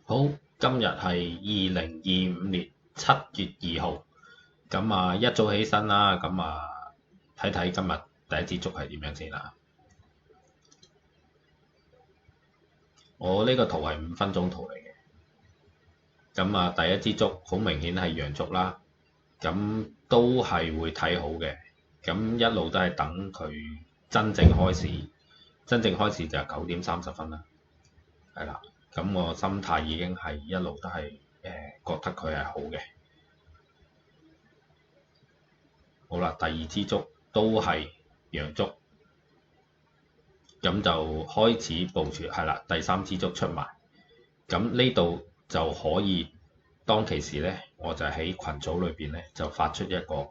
好，今日係2025年7月2號，一早起身啦，睇睇今日第一支竹係點樣先啦。我呢個圖係5分鐘圖嚟嘅，第一支竹好明顯係陽燭啦，都係會睇好嘅，一路都係等佢真正開市，就係9點30分啦，係啦。我心態已經係一路都係覺得佢係好嘅。好啦，第二支竹都係陽燭，就開始部署係啦。第三支竹出埋，呢度就可以當其時咧，我就喺群組裏邊咧就發出一個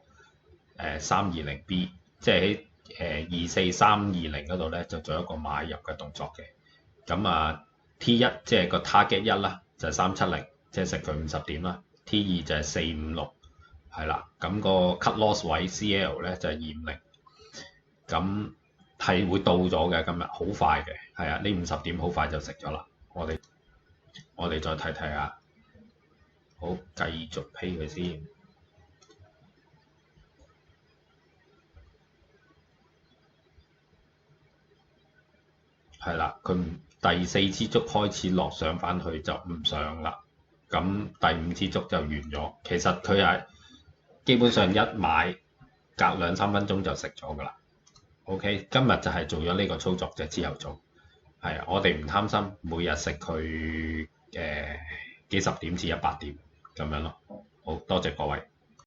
320B，即係喺24320嗰度咧就做一個買入嘅動作嘅。T1 即係個 target 1啦，就係370，即係食佢50點啦。T2 就係456，係啦。個 cut loss 位 CL 咧就係250，係會到咗嘅。今日好快嘅，係啊，呢50點好快就食咗啦。我哋再睇睇下，好，繼續批佢先，係啦，佢第四支竹開始落上翻去就唔上啦，第五支竹就完咗。其實佢係基本上一買隔2-3分鐘就食咗㗎啦。OK， 今日就係做咗呢個操作啫，之後做係啊，我哋唔貪心，每日食佢幾十點至100點咁樣咯。好多謝各位。